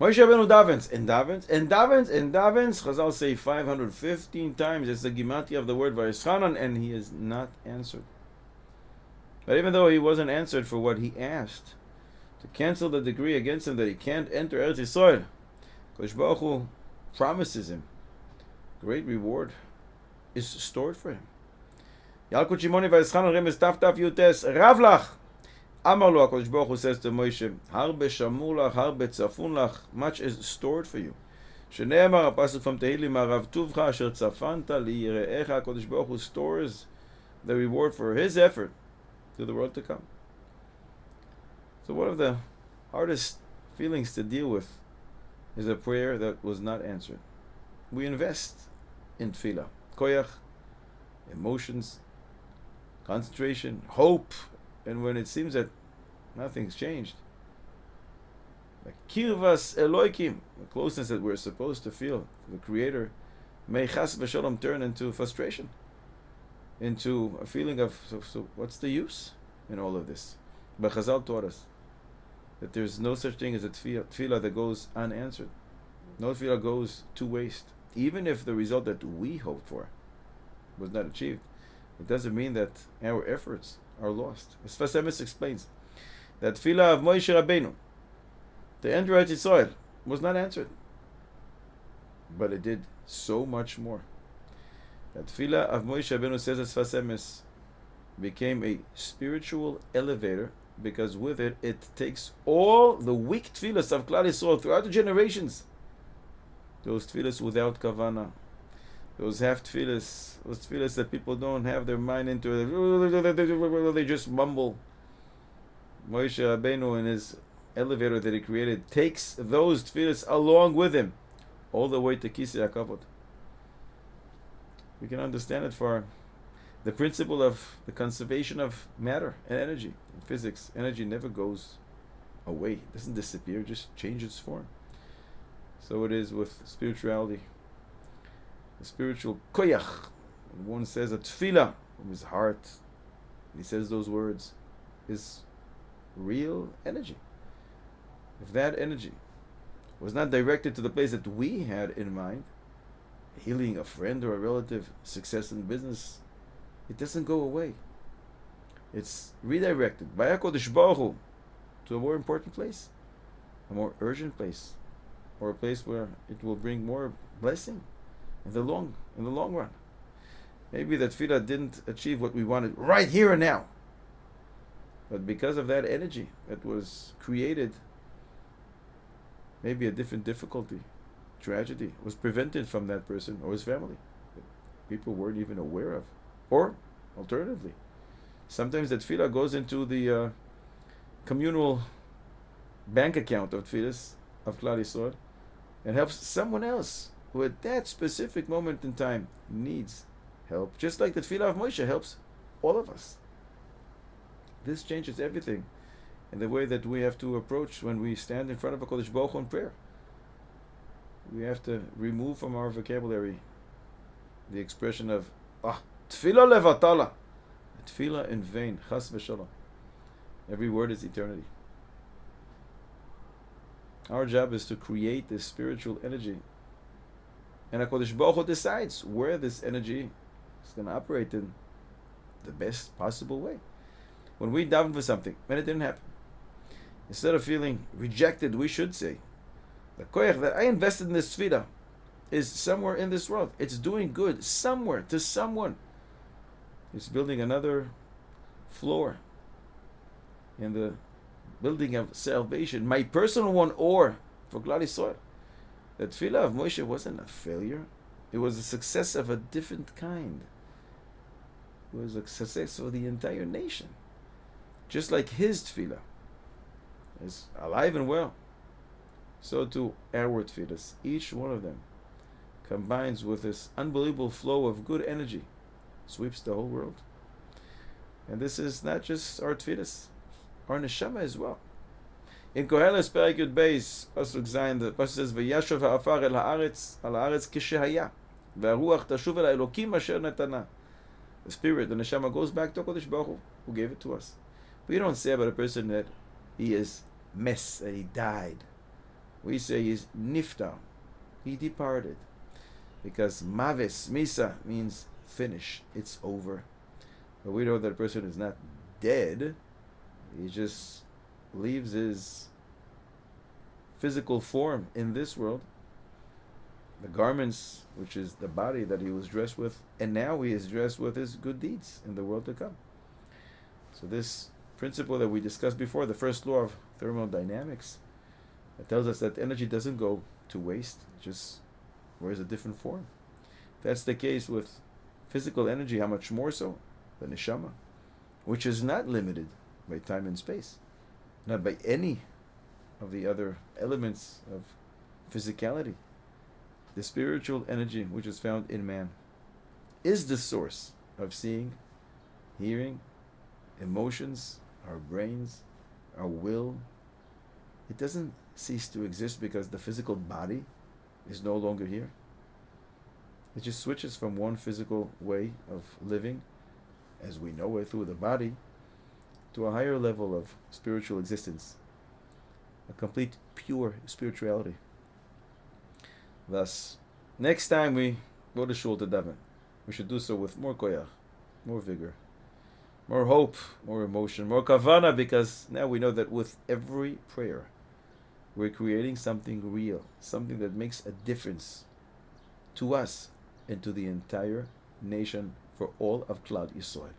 Moshe Rabbeinu davens and davens and davens and davens. Chazal say 515 times. It's the Gimati of the word Vayischanan, and he is not answered. But even though he wasn't answered for what he asked, to cancel the decree against him that he can't enter Eretz Yisrael, Kodesh Baruch Hu promises him great reward is stored for him. Yalkut Shimoni Vayischanan Remes Taf Taf Yutes Ravlach. Amar lo, HaKadosh Baruch Hu says to Moshe, Harbe shamur lach, harbe tzafun lach, much is stored for you. Shneimar, a pasuk from Tehillim, Arav tuvcha asher tzafanta liyire'echa. HaKadosh Baruch Hu stores the reward for his effort to the world to come. So one of the hardest feelings to deal with is a prayer that was not answered. We invest in tefillah, koyach, emotions, concentration, hope, and when it seems that nothing's changed, like kirvas Eloikim, the closeness that we're supposed to feel to the Creator, may chas v'shalom turn into frustration, into a feeling of, so what's the use in all of this? But Chazal taught us that there's no such thing as a tefillah that goes unanswered. No tefillah goes to waste. Even if the result that we hoped for was not achieved, it doesn't mean that our efforts are lost. As Sfas Emes explains, that tefillah of Moshe Rabbeinu to enter Eretz Yisrael was not answered, but it did so much more. That tefillah of Moshe Rabbeinu, says as Sfas Emes, became a spiritual elevator, because with it, it takes all the weak tefillahs of Klal Yisrael throughout the generations, those tefillahs without kavana, those half tefillahs, those tefillahs that people don't have their mind into, they just mumble. Moshe Rabbeinu, in his elevator that he created, takes those tefillahs along with him all the way to Kisei HaKavod. We can understand it for the principle of the conservation of matter and energy. In physics, energy never goes away, it doesn't disappear, it just changes its form. So it is with spirituality. The spiritual koyach. When one says a tefillah from his heart, and he says those words, is real energy. If that energy was not directed to the place that we had in mind, healing a friend or a relative, success in business, it doesn't go away. It's redirected by HaKadosh Baruch Hu to a more important place, a more urgent place, or a place where it will bring more blessing in the long run. Maybe that tefillah didn't achieve what we wanted right here and now, but because of that energy that was created, maybe a different difficulty, tragedy was prevented from that person or his family that people weren't even aware of. Or alternatively, sometimes that tefillah goes into the communal bank account of tefillahs of Klal Yisrael and helps someone else who at that specific moment in time needs help, just like the tefillah of Moshe helps all of us. This changes everything in the way that we have to approach when we stand in front of HaKadosh Baruch Hu in prayer. We have to remove from our vocabulary the expression of tefillah levatala, tefillah in vain, chas v'shalom. Every word is eternity. Our job is to create this spiritual energy, and HaKadosh Baruch Hu decides where this energy is going to operate in the best possible way. When we daven for something, when it didn't happen, instead of feeling rejected, we should say, the koyach that I invested in this tefillah is somewhere in this world. It's doing good somewhere to someone. It's building another floor in the building of salvation, my personal one, or for Klal Yisrael. The tefillah of Moshe wasn't a failure. It was a success of a different kind. It was a success for the entire nation. Just like his tefillah is alive and well, so too our tefillahs, each one of them, combines with this unbelievable flow of good energy, sweeps the whole world. And this is not just our tefillahs, our neshama as well. In Koheles Perek Yud Beis, Pasuk Zayin, the Pasuk says, "V'yashav ha'afar el haaretz kishehaya, v'aruach tashuv el ha'elokim asher netana." The spirit, the neshama, goes back to HaKadosh Baruch Hu, who gave it to us. We don't say about a person that he is mess, that he died. We say is niftar. He departed. Because mavis, misa, means finish. It's over. But we know that a person is not dead. He just leaves his physical form in this world, the garments, which is the body that he was dressed with, and now he is dressed with his good deeds in the world to come. So this principle that we discussed before, the first law of thermodynamics, it tells us that energy doesn't go to waste, it just wears a different form. If that's the case with physical energy, how much more so the neshama, which is not limited by time and space, not by any of the other elements of physicality. The spiritual energy which is found in man is the source of seeing, hearing, emotions, our brains, our will. It doesn't cease to exist because the physical body is no longer here. It just switches from one physical way of living, as we know it through the body, to a higher level of spiritual existence, a complete pure spirituality. Thus, next time we go to shul to daven, we should do so with more koyach, more vigor, more hope, more emotion, more kavana, because now we know that with every prayer, we're creating something real, something that makes a difference to us and to the entire nation for all of Klal Yisrael.